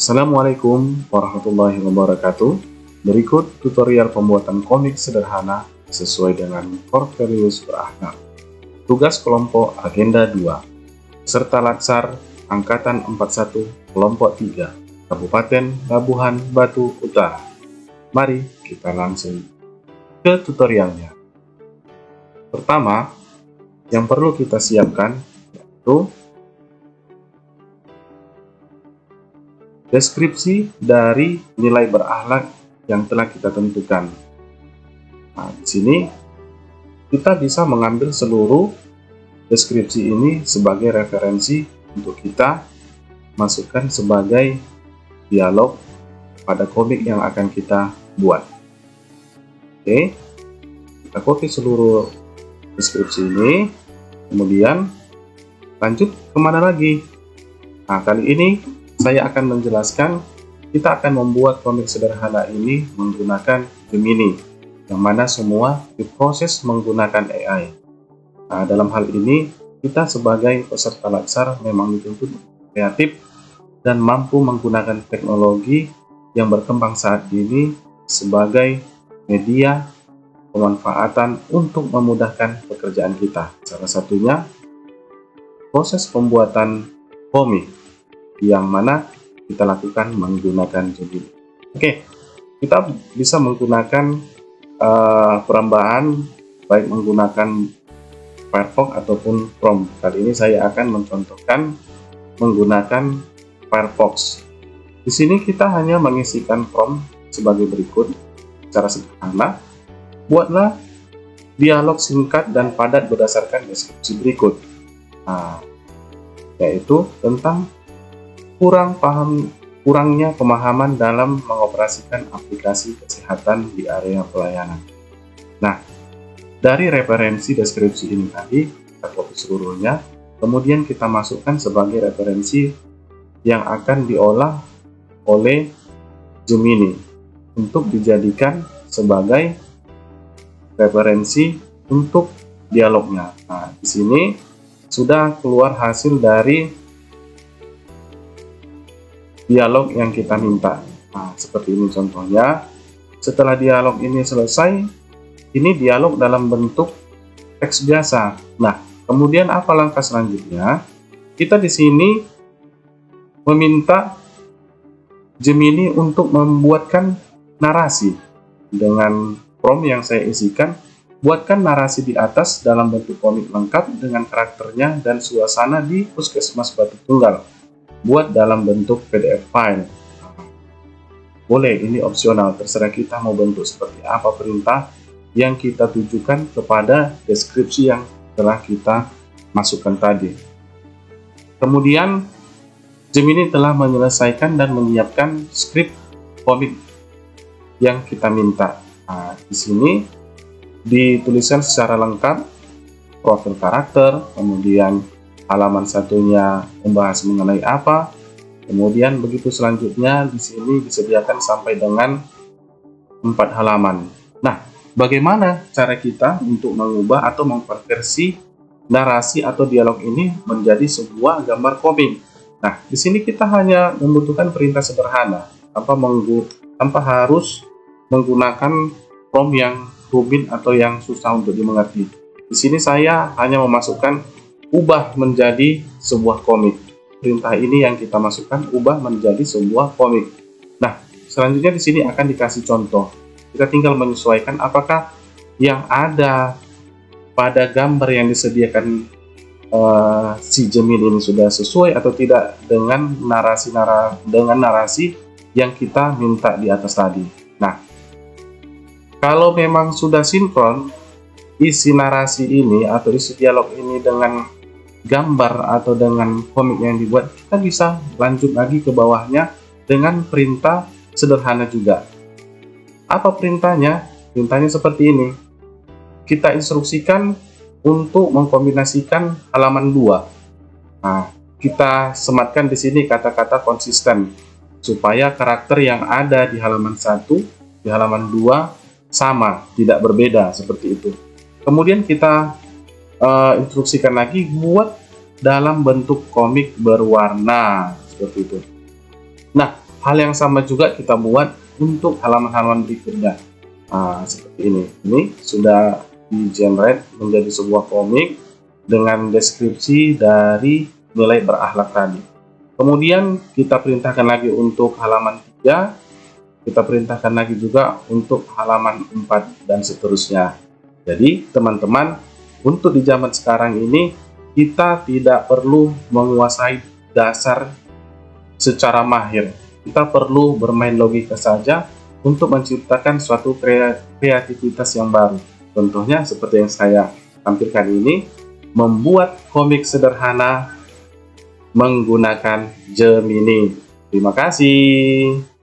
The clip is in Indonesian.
Assalamualaikum warahmatullahi wabarakatuh. Berikut tutorial pembuatan komik sederhana sesuai dengan core values berakhlak. Tugas kelompok agenda 2, peserta Latsar Angkatan 41 Kelompok 3, Kabupaten Labuhan Batu Utara. Mari kita langsung ke tutorialnya. Pertama, yang perlu kita siapkan yaitu deskripsi dari nilai berakhlak yang telah kita tentukan. Nah, di sini kita bisa mengambil seluruh deskripsi ini sebagai referensi untuk kita masukkan sebagai dialog pada komik yang akan kita buat. Oke, kita copy seluruh deskripsi ini, kemudian lanjut kemana lagi? Nah, kali ini saya akan menjelaskan kita akan membuat komik sederhana ini menggunakan Gemini, yang mana semua diproses menggunakan AI. Nah, dalam hal ini kita sebagai peserta Latsar memang dituntut kreatif dan mampu menggunakan teknologi yang berkembang saat ini sebagai media pemanfaatan untuk memudahkan pekerjaan kita. Salah satunya proses pembuatan komik, yang mana kita lakukan menggunakan Gemini. Oke, kita bisa menggunakan perambahan baik menggunakan Firefox ataupun Chrome. Kali ini saya akan mencontohkan menggunakan Firefox. Di sini kita hanya mengisikan prompt sebagai berikut. Secara sederhana, buatlah dialog singkat dan padat berdasarkan deskripsi berikut. Nah, yaitu tentang kurangnya pemahaman dalam mengoperasikan aplikasi kesehatan di area pelayanan. Nah, dari referensi deskripsi ini tadi, kita copy seluruhnya, kemudian kita masukkan sebagai referensi yang akan diolah oleh Gemini untuk dijadikan sebagai referensi untuk dialognya. Nah, di sini sudah keluar hasil dari dialog yang kita minta. Nah, seperti ini contohnya. Setelah dialog ini selesai, ini dialog dalam bentuk teks biasa. Nah, kemudian apa langkah selanjutnya? Kita di sini meminta Gemini untuk membuatkan narasi dengan prompt yang saya isikan. Buatkan narasi di atas dalam bentuk komik lengkap dengan karakternya dan suasana di Puskesmas Batu Tunggal. Buat dalam bentuk PDF file. Boleh, ini opsional, terserah kita mau bentuk seperti apa perintah yang kita tujukan kepada deskripsi yang telah kita masukkan tadi. Kemudian Gemini telah menyelesaikan dan menyiapkan skrip komik yang kita minta. Nah, di sini dituliskan secara lengkap profil karakter, kemudian halaman satunya membahas mengenai apa, kemudian begitu selanjutnya di sini disediakan sampai dengan 4 halaman. Nah, bagaimana cara kita untuk mengubah atau mengkonversi narasi atau dialog ini menjadi sebuah gambar komik? Nah, di sini kita hanya membutuhkan perintah sederhana tanpa harus menggunakan prompt yang rumit atau yang susah untuk dimengerti. Di sini saya hanya memasukkan ubah menjadi sebuah komik. Perintah ini yang kita masukkan, ubah menjadi sebuah komik. Nah, selanjutnya di sini akan dikasih contoh. Kita tinggal menyesuaikan apakah yang ada pada gambar yang disediakan si Gemini ini sudah sesuai atau tidak dengan narasi yang kita minta di atas tadi. Nah, kalau memang sudah sinkron isi narasi ini atau isi dialog ini dengan gambar atau dengan komik yang dibuat, kita bisa lanjut lagi ke bawahnya dengan perintah sederhana juga. Apa perintahnya? Perintahnya seperti ini. Kita instruksikan untuk mengkombinasikan halaman 2. Nah, kita sematkan di sini kata-kata konsisten supaya karakter yang ada di halaman 1, di halaman 2 sama, tidak berbeda seperti itu. Kemudian kita instruksikan lagi buat dalam bentuk komik berwarna seperti itu. Nah, hal yang sama juga kita buat untuk halaman-halaman berikutnya. Seperti ini. Ini sudah di-generate menjadi sebuah komik dengan deskripsi dari nilai berakhlak tadi. Kemudian kita perintahkan lagi untuk halaman 3, kita perintahkan lagi juga untuk halaman 4 dan seterusnya. Jadi teman-teman, untuk di zaman sekarang ini kita tidak perlu menguasai dasar secara mahir. Kita perlu bermain logika saja untuk menciptakan suatu kreativitas yang baru. Contohnya seperti yang saya tampilkan ini, membuat komik sederhana menggunakan Gemini. Terima kasih.